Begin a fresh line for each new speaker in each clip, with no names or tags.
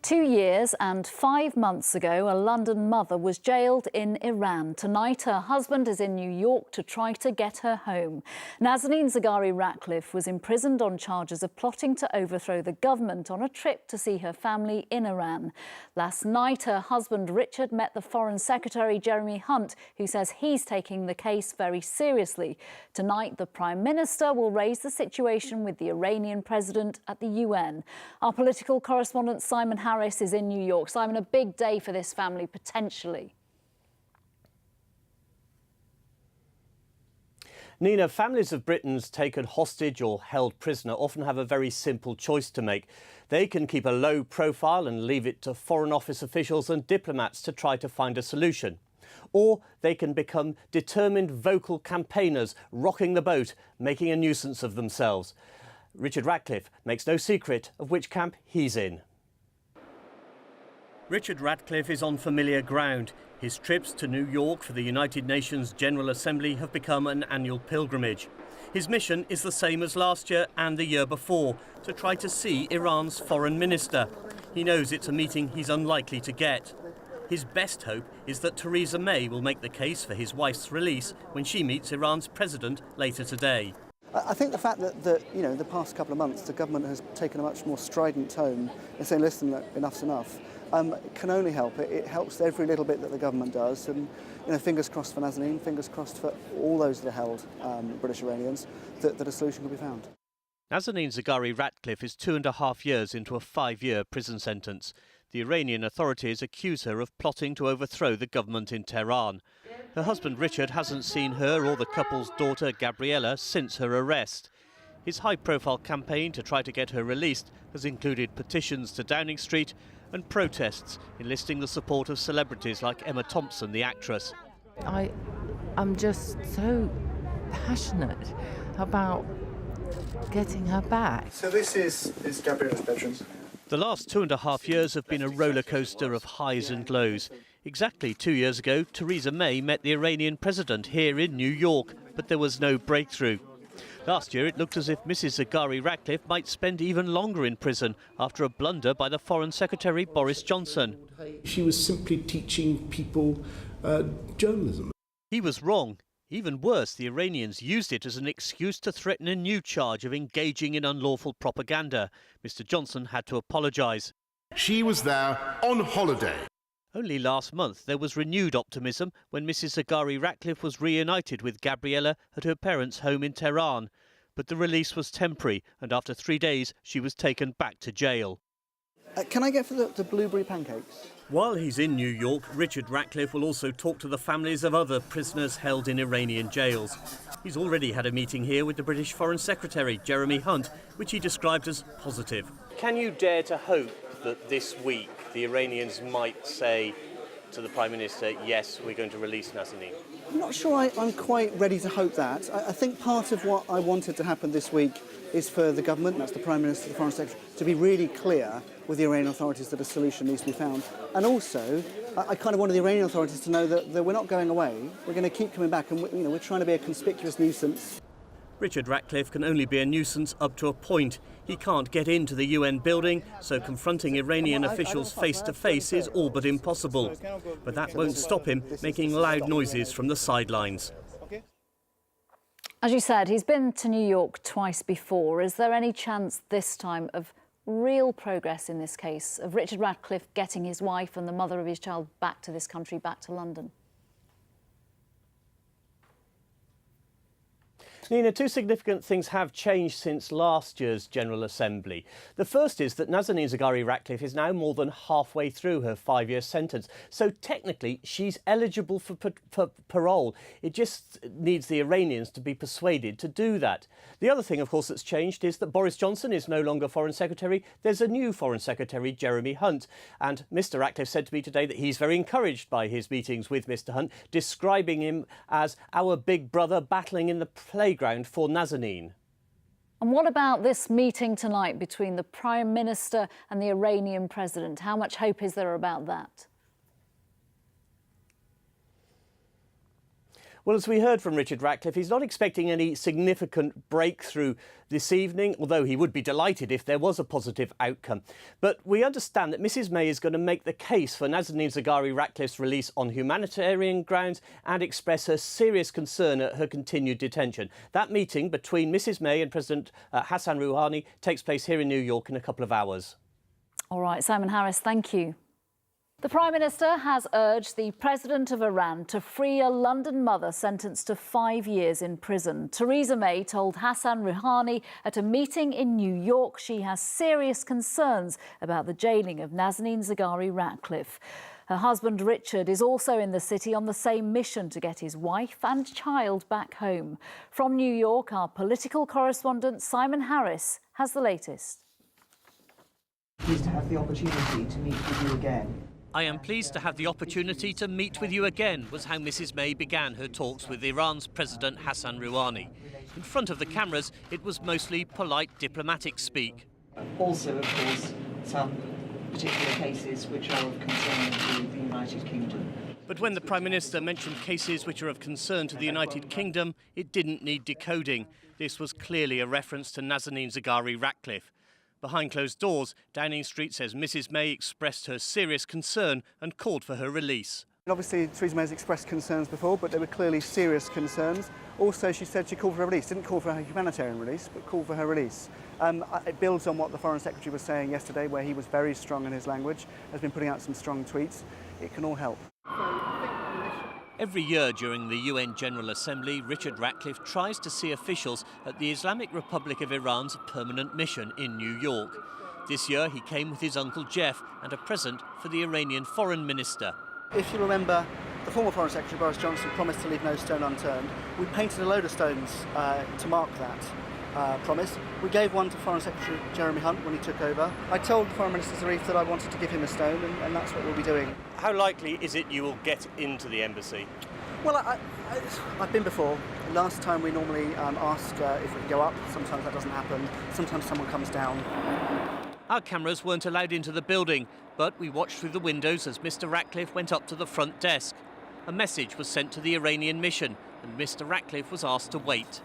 2 years and 5 months ago, a London mother was jailed in Iran. Tonight, her husband is in New York to try to get her home. Nazanin Zaghari-Ratcliffe was imprisoned on charges of plotting to overthrow the government on a trip to see her family in Iran. Last night, her husband Richard met the Foreign Secretary Jeremy Hunt, who says he's taking the case very seriously. Tonight, the Prime Minister will raise the situation with the Iranian president at the UN. Our political correspondent Simon Harris is in New York. Simon, a big day for this family, potentially.
Nina, families of Britons taken hostage or held prisoner often have a very simple choice to make. They can keep a low profile and leave it to Foreign Office officials and diplomats to try to find a solution. Or they can become determined vocal campaigners, rocking the boat, making a nuisance of themselves. Richard Ratcliffe makes no secret of which camp he's in. Richard Ratcliffe is on familiar ground. His trips to New York for the United Nations General Assembly have become an annual pilgrimage. His mission is the same as last year and the year before, to try to see Iran's foreign minister. He knows it's a meeting he's unlikely to get. His best hope is that Theresa May will make the case for his wife's release when she meets Iran's president later today.
I think the fact that the past couple of months the government has taken a much more strident tone and saying, listen, look, enough's enough, can only help. It helps every little bit that the government does, and fingers crossed for Nazanin, fingers crossed for all those that are held British Iranians, that a solution will be found.
Nazanin Zaghari-Ratcliffe is 2.5 years into a 5-year prison sentence. The Iranian authorities accuse her of plotting to overthrow the government in Tehran. Her husband Richard hasn't seen her or the couple's daughter Gabriella since her arrest. His high-profile campaign to try to get her released has included petitions to Downing Street and protests enlisting the support of celebrities like Emma Thompson, the actress.
I'm just so passionate about getting her back.
So this is Gabriella's bedroom.
The last 2.5 years have been a roller coaster of highs and lows. Exactly 2 years ago, Theresa May met the Iranian president here in New York, but there was no breakthrough. Last year, it looked as if Mrs. Zaghari-Ratcliffe might spend even longer in prison after a blunder by the Foreign Secretary Boris Johnson.
She was simply teaching people journalism.
He was wrong. Even worse, the Iranians used it as an excuse to threaten a new charge of engaging in unlawful propaganda. Mr. Johnson had to apologise.
She was there on holiday.
Only last month there was renewed optimism when Mrs. Zaghari-Ratcliffe was reunited with Gabriella at her parents' home in Tehran. But the release was temporary, and after 3 days she was taken back to jail.
Can I get for the blueberry pancakes?
While he's in New York, Richard Ratcliffe will also talk to the families of other prisoners held in Iranian jails. He's already had a meeting here with the British Foreign Secretary, Jeremy Hunt, which he described as positive. Can you dare to hope that this week the Iranians might say to the Prime Minister, yes, we're going to release Nazanin?
I'm not sure I'm quite ready to hope that. I think part of what I wanted to happen this week is for the government, that's the Prime Minister, the Foreign Secretary, to be really clear with the Iranian authorities that a solution needs to be found. And also, I kind of wanted the Iranian authorities to know that we're not going away. We're going to keep coming back, and we're trying to be a conspicuous nuisance.
Richard Ratcliffe can only be a nuisance up to a point. He can't get into the UN building, so confronting Iranian officials face to face is all but impossible. But that won't stop him making loud noises from the sidelines.
As you said, he's been to New York twice before. Is there any chance this time of real progress in this case, of Richard Ratcliffe getting his wife and the mother of his child back to this country, back to London?
Nina, two significant things have changed since last year's General Assembly. The first is that Nazanin Zaghari-Ratcliffe is now more than halfway through her 5-year sentence. So technically, she's eligible for parole. It just needs the Iranians to be persuaded to do that. The other thing, of course, that's changed is that Boris Johnson is no longer Foreign Secretary. There's a new Foreign Secretary, Jeremy Hunt. And Mr. Ratcliffe said to me today that he's very encouraged by his meetings with Mr. Hunt, describing him as our big brother battling in the playground for Nazanin.
And what about this meeting tonight between the Prime Minister and the Iranian President? How much hope is there about that?
Well, as we heard from Richard Ratcliffe, he's not expecting any significant breakthrough this evening, although he would be delighted if there was a positive outcome. But we understand that Mrs May is going to make the case for Nazanin Zaghari Ratcliffe's release on humanitarian grounds and express her serious concern at her continued detention. That meeting between Mrs May and President Hassan Rouhani takes place here in New York in a couple of hours. All
right, Simon Harris, thank you. The Prime Minister has urged the President of Iran to free a London mother sentenced to 5 years in prison. Theresa May told Hassan Rouhani at a meeting in New York she has serious concerns about the jailing of Nazanin Zaghari Ratcliffe. Her husband Richard is also in the city on the same mission to get his wife and child back home. From New York, our political correspondent Simon Harris has the latest.
Pleased to have the opportunity to meet with you again.
I am pleased to have the opportunity to meet with you again, was how Mrs May began her talks with Iran's President Hassan Rouhani. In front of the cameras, it was mostly polite diplomatic speak.
Also, of course, some particular cases which are of concern to the United Kingdom.
But when the Prime Minister mentioned cases which are of concern to the United Kingdom, it didn't need decoding. This was clearly a reference to Nazanin Zaghari Ratcliffe. Behind closed doors, Downing Street says Mrs May expressed her serious concern and called for her release.
Obviously, Theresa May has expressed concerns before, but they were clearly serious concerns. Also, she said she called for her release. Didn't call for her humanitarian release, but called for her release. It builds on what the Foreign Secretary was saying yesterday, where he was very strong in his language, has been putting out some strong tweets. It can all help.
Every year during the UN General Assembly, Richard Ratcliffe tries to see officials at the Islamic Republic of Iran's permanent mission in New York. This year he came with his uncle Jeff and a present for the Iranian Foreign Minister.
If you remember, the former Foreign Secretary Boris Johnson promised to leave no stone unturned. We painted a load of stones to mark that promise. We gave one to Foreign Secretary Jeremy Hunt when he took over. I told Foreign Minister Zarif that I wanted to give him a stone, and that's what we'll be doing.
How likely is it you will get into the embassy?
Well, I've been before. Last time we normally ask if we can go up. Sometimes that doesn't happen. Sometimes someone comes down.
Our cameras weren't allowed into the building, but we watched through the windows as Mr Ratcliffe went up to the front desk. A message was sent to the Iranian mission, and Mr Ratcliffe was asked to wait.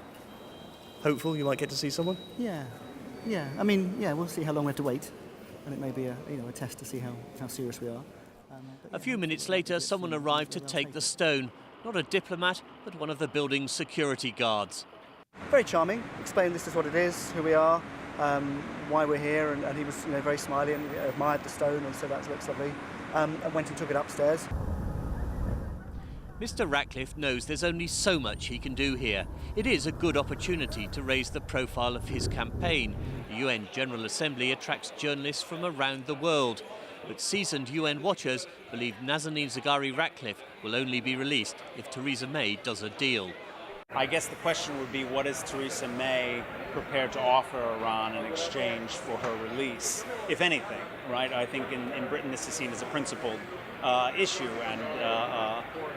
Hopeful you might get to see someone?
Yeah. I mean, we'll see how long we have to wait, and it may be a test to see how serious we are.
A few minutes later, someone arrived to take the stone. Not a diplomat, but one of the building's security guards.
Very charming. Explained this is what it is, who we are, why we're here, and he was very smiley and admired the stone and said that looks lovely, and went and took it upstairs.
Mr Ratcliffe knows there's only so much he can do here. It is a good opportunity to raise the profile of his campaign. The UN General Assembly attracts journalists from around the world. But seasoned UN watchers believe Nazanin Zaghari Ratcliffe will only be released if Theresa May does a deal.
I guess the question would be, what is Theresa May prepared to offer Iran in exchange for her release, if anything, right? I think in Britain this is seen as a principled issue, and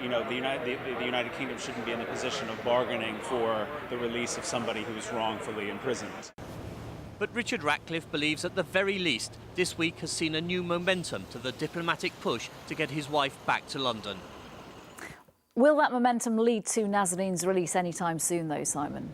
the United Kingdom shouldn't be in the position of bargaining for the release of somebody who's wrongfully imprisoned.
But Richard Ratcliffe believes at the very least this week has seen a new momentum to the diplomatic push to get his wife back to London.
Will that momentum lead to Nazanin's release anytime soon, though, Simon?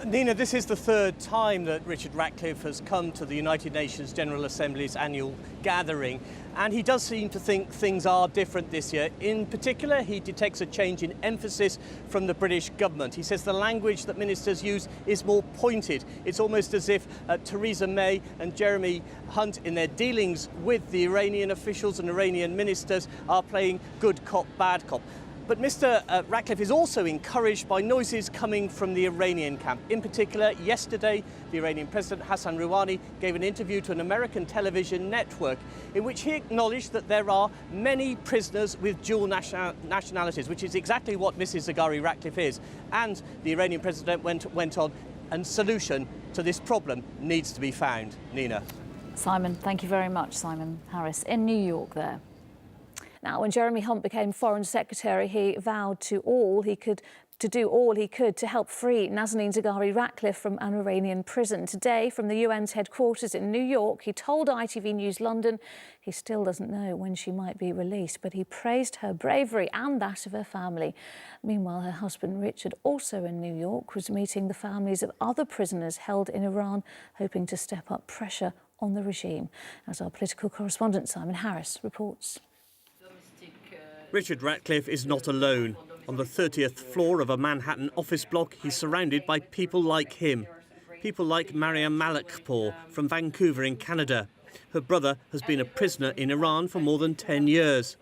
Nina, this is the third time that Richard Ratcliffe has come to the United Nations General Assembly's annual gathering, and he does seem to think things are different this year. In particular, he detects a change in emphasis from the British government. He says the language that ministers use is more pointed. It's almost as if Theresa May and Jeremy Hunt, in their dealings with the Iranian officials and Iranian ministers, are playing good cop, bad cop. But Mr Ratcliffe is also encouraged by noises coming from the Iranian camp. In particular, yesterday, the Iranian President Hassan Rouhani gave an interview to an American television network in which he acknowledged that there are many prisoners with dual nationalities, which is exactly what Mrs Zaghari Ratcliffe is. And the Iranian President went on, and solution to this problem needs to be found. Nina.
Simon, thank you very much, Simon Harris, in New York there. Now, when Jeremy Hunt became Foreign Secretary, he vowed to all he could
to do all he could to help free Nazanin Zaghari Ratcliffe from an Iranian prison. Today, from the UN's headquarters in New York, he told ITV News London he still doesn't know when she might be released, but he praised her bravery and that of her family. Meanwhile, her husband Richard, also in New York, was meeting the families of other prisoners held in Iran, hoping to step up pressure on the regime, as our political correspondent Simon Harris reports.
Richard Ratcliffe is not alone. On the 30th floor of a Manhattan office block, he's surrounded by people like him. People like Mariam Malakpour from Vancouver in Canada. Her brother has been a prisoner in Iran for more than 10 years.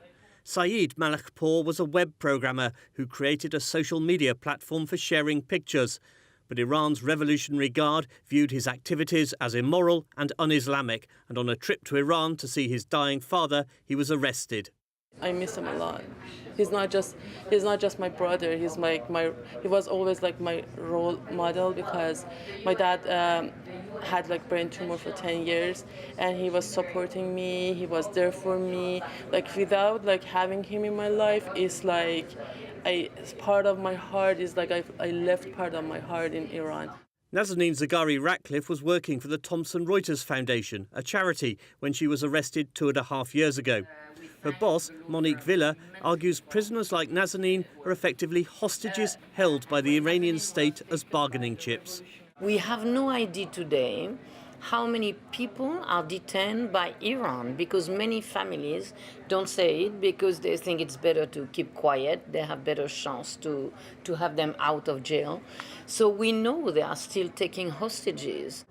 Saeed Malakpour was a web programmer who created a social media platform for sharing pictures. But Iran's Revolutionary Guard viewed his activities as immoral and un-Islamic, and on a trip to Iran to see his dying father, he was arrested.
I miss him a lot. He's not just my brother. He was always like my role model, because my dad had like brain tumor for 10 years, and he was supporting me. He was there for me. Like without like having him in my life, it's like part of my heart is like I left part of my heart in Iran.
Nazanin Zaghari Ratcliffe was working for the Thomson Reuters Foundation, a charity, when she was arrested 2.5 years ago. Her boss, Monique Villa, argues prisoners like Nazanin are effectively hostages held by the Iranian state as bargaining chips.
We have no idea today how many people are detained by Iran, because many families don't say it because they think it's better to keep quiet. They have better chance to have them out of jail. So we know they are still taking hostages.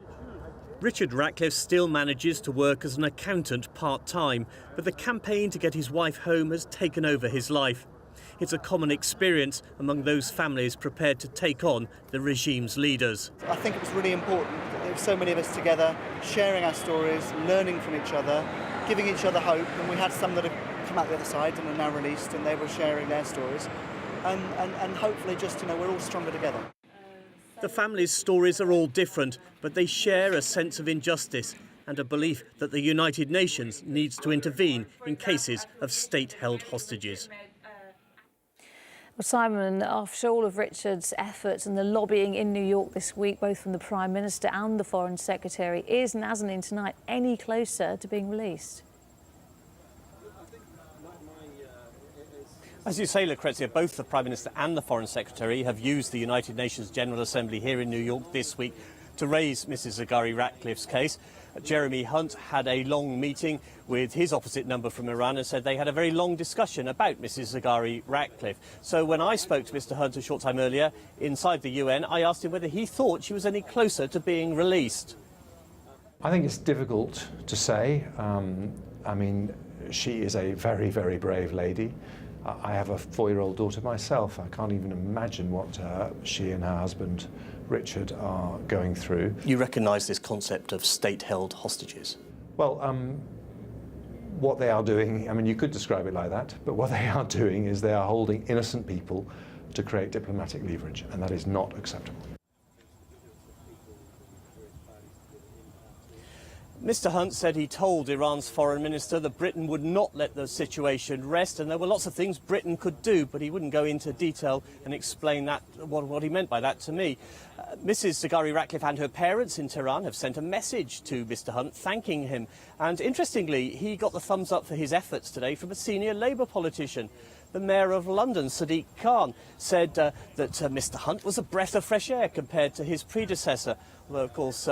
Richard Ratcliffe still manages to work as an accountant part-time, but the campaign to get his wife home has taken over his life. It's a common experience among those families prepared to take on the regime's leaders.
I think it was really important that there were so many of us together, sharing our stories, learning from each other, giving each other hope, and we had some that have come out the other side and are now released, and they were sharing their stories, and hopefully just, we're all stronger together.
The families' stories are all different, but they share a sense of injustice and a belief that the United Nations needs to intervene in cases of state-held hostages.
Well, Simon, after all of Richard's efforts and the lobbying in New York this week, both from the Prime Minister and the Foreign Secretary, is Nazanin tonight any closer to being released?
As you say, Lucrezia, both the Prime Minister and the Foreign Secretary have used the United Nations General Assembly here in New York this week to raise Mrs Zaghari Ratcliffe's case. Jeremy Hunt had a long meeting with his opposite number from Iran and said they had a very long discussion about Mrs Zaghari Ratcliffe. So when I spoke to Mr Hunt a short time earlier inside the UN, I asked him whether he thought she was any closer to being released.
I think it's difficult to say. I mean, she is a very, very brave lady. I have a 4-year-old daughter myself. I can't even imagine what she and her husband Richard are going through.
You recognise this concept of state-held hostages?
Well, what they are doing, I mean, you could describe it like that, but what they are doing is they are holding innocent people to create diplomatic leverage, and that is not acceptable.
Mr Hunt said he told Iran's foreign minister that Britain would not let the situation rest, and there were lots of things Britain could do, but he wouldn't go into detail and explain that, what he meant by that to me. Mrs Zaghari Ratcliffe and her parents in Tehran have sent a message to Mr Hunt thanking him, and interestingly he got the thumbs up for his efforts today from a senior Labour politician. The Mayor of London, Sadiq Khan, said that Mr Hunt was a breath of fresh air compared to his predecessor. Although, of course,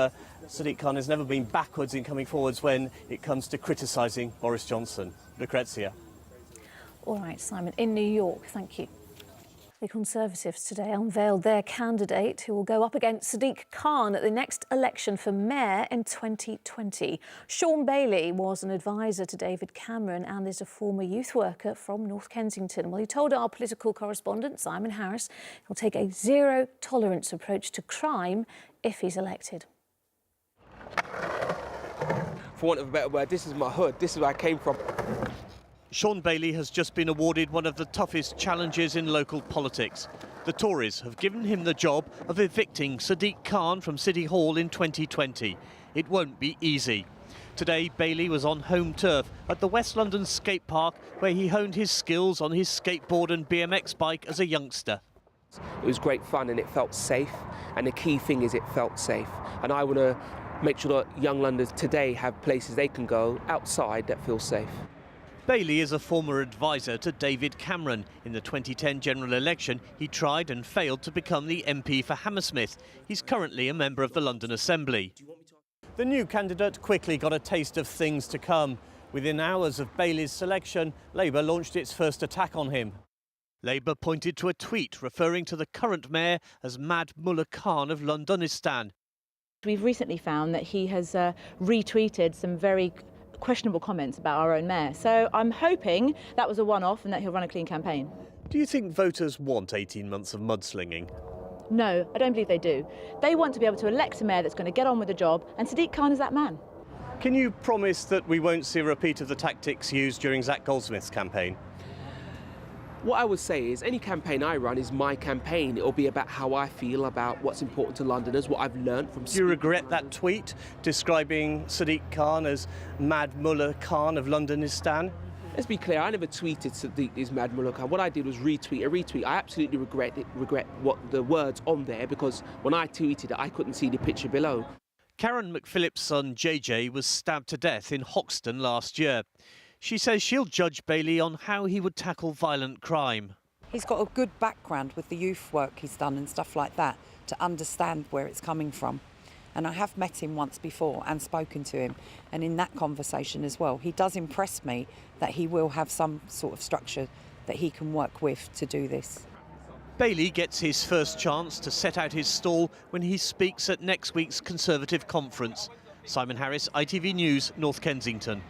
Sadiq Khan has never been backwards in coming forwards when it comes to criticising Boris Johnson. Lucrezia.
All right, Simon, in New York, thank you. The Conservatives today unveiled their candidate who will go up against Sadiq Khan at the next election for mayor in 2020. Sean Bailey was an advisor to David Cameron and is a former youth worker from North Kensington. Well, he told our political correspondent, Simon Harris, he'll take a zero-tolerance approach to crime if he's elected.
For want of a better word, this is my hood. This is where I came from.
Sean Bailey has just been awarded one of the toughest challenges in local politics. The Tories have given him the job of evicting Sadiq Khan from City Hall in 2020. It won't be easy. Today, Bailey was on home turf at the West London skate park, where he honed his skills on his skateboard and BMX bike as a youngster.
It was great fun and it felt safe, and the key thing is it felt safe. And I want to make sure that young Londoners today have places they can go outside that feel safe.
Bailey is a former advisor to David Cameron. In the 2010 general election, he tried and failed to become the MP for Hammersmith. He's currently a member of the London Assembly. The new candidate quickly got a taste of things to come. Within hours of Bailey's selection, Labour launched its first attack on him. Labour pointed to a tweet referring to the current mayor as Mad Mullah Khan of Londonistan.
We've recently found that he has retweeted some very questionable comments about our own mayor. So I'm hoping that was a one-off and that he'll run a clean campaign.
Do you think voters want 18 months of mudslinging?
No, I don't believe they do. They want to be able to elect a mayor that's going to get on with the job, and Sadiq Khan is that man.
Can you promise that we won't see a repeat of the tactics used during Zach Goldsmith's campaign?
What I would say is any campaign I run is my campaign. It'll be about how I feel about what's important to Londoners, what I've learned from...
Do you regret that tweet describing Sadiq Khan as Mad Mullah Khan of Londonistan?
Let's be clear, I never tweeted Sadiq is Mad Mullah Khan. What I did was retweet a retweet. I absolutely regret what the words on there, because when I tweeted it, I couldn't see the picture below.
Karen McPhillip's son JJ was stabbed to death in Hoxton last year. She says she'll judge Bailey on how he would tackle violent crime.
He's got a good background with the youth work he's done and stuff like that to understand where it's coming from. And I have met him once before and spoken to him. And in that conversation as well, he does impress me that he will have some sort of structure that he can work with to do this.
Bailey gets his first chance to set out his stall when he speaks at next week's Conservative conference. Simon Harris, ITV News, North Kensington.